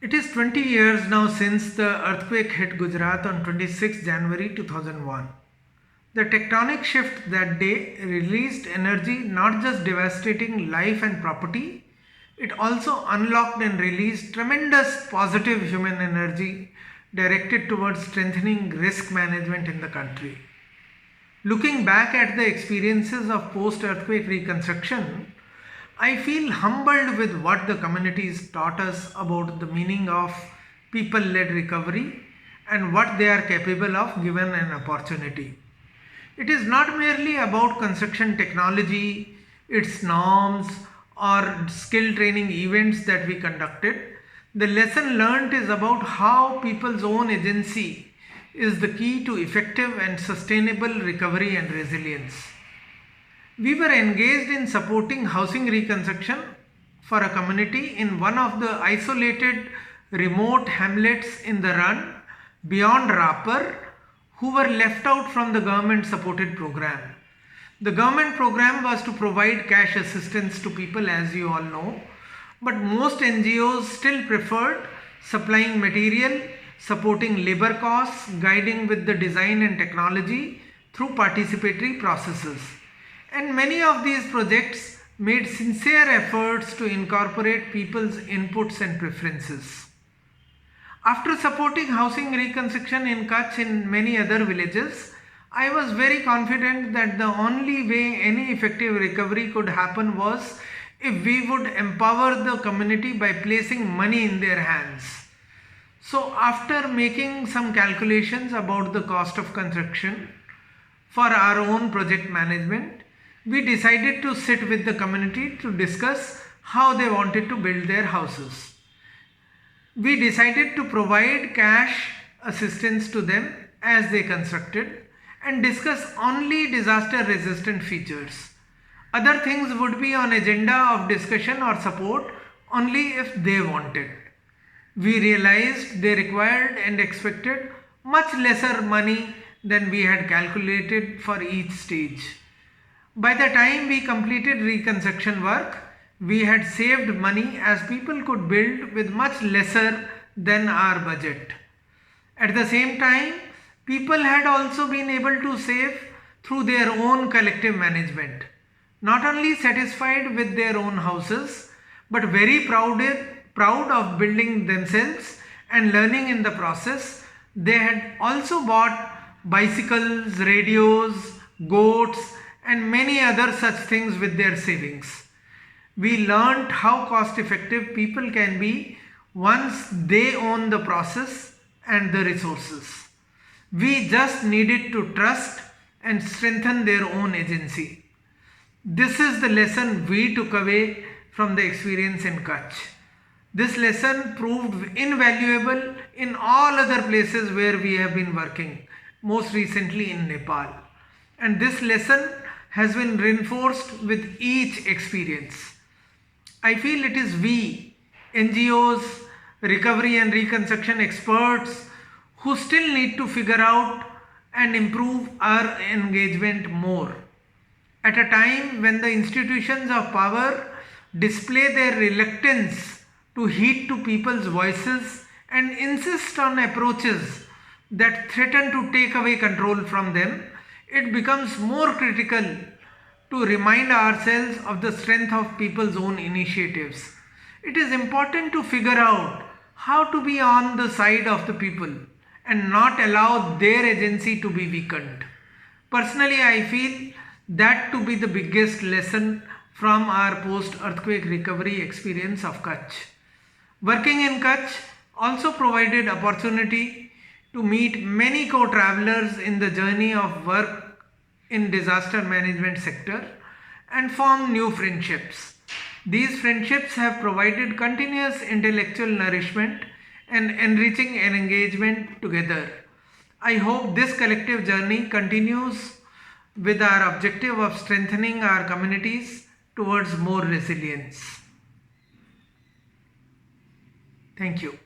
It is 20 years now since the earthquake hit Gujarat on 26 January 2001. The tectonic shift that day released energy not just devastating life and property, it also unlocked and released tremendous positive human energy directed towards strengthening risk management in the country. Looking back at the experiences of post earthquake reconstruction, I feel humbled with what the communities taught us about the meaning of people led recovery and what they are capable of given an opportunity. It is not merely about construction technology, its norms, or skill training events that we conducted. The lesson learned is about how people's own agency is the key to effective and sustainable recovery and resilience. We were engaged in supporting housing reconstruction for a community in one of the isolated remote hamlets in the run beyond Rapar who were left out from the government supported program. The government program was to provide cash assistance to people, as you all know, but most NGOs still preferred supplying material, supporting labor costs, guiding with the design and technology through participatory processes. And many of these projects made sincere efforts to incorporate people's inputs and preferences. After supporting housing reconstruction in Kutch and many other villages, I was very confident that the only way any effective recovery could happen was if we would empower the community by placing money in their hands. So after making some calculations about the cost of construction for our own project management, we decided to sit with the community to discuss how they wanted to build their houses. We decided to provide cash assistance to them as they constructed and discuss only disaster resistant features. Other things would be on agenda of discussion or support only if they wanted. We realized they required and expected much lesser money than we had calculated for each stage. By the time we completed reconstruction work, we had saved money as people could build with much lesser than our budget. At the same time, people had also been able to save through their own collective management. Not only satisfied with their own houses, but very proud of building themselves and learning in the process. They had also bought bicycles, radios, goats, and many other such things with their savings. We learned how cost effective people can be once they own the process and the resources. We just needed to trust and strengthen their own agency. This is the lesson we took away from the experience in Kutch. This lesson proved invaluable in all other places where we have been working, most recently in Nepal. And this lesson has been reinforced with each experience. I feel it is we, NGOs, recovery and reconstruction experts, who still need to figure out and improve our engagement more. At a time when the institutions of power display their reluctance to heed to people's voices and insist on approaches that threaten to take away control from them, it becomes more critical to remind ourselves of the strength of people's own initiatives. It is important to figure out how to be on the side of the people and not allow their agency to be weakened. Personally, I feel that to be the biggest lesson from our post-earthquake recovery experience of Kutch. Working in Kutch also provided opportunity to meet many co-travelers in the journey of work in disaster management sector and form new friendships. These friendships have provided continuous intellectual nourishment and enriching an engagement together. I hope this collective journey continues with our objective of strengthening our communities towards more resilience. Thank you.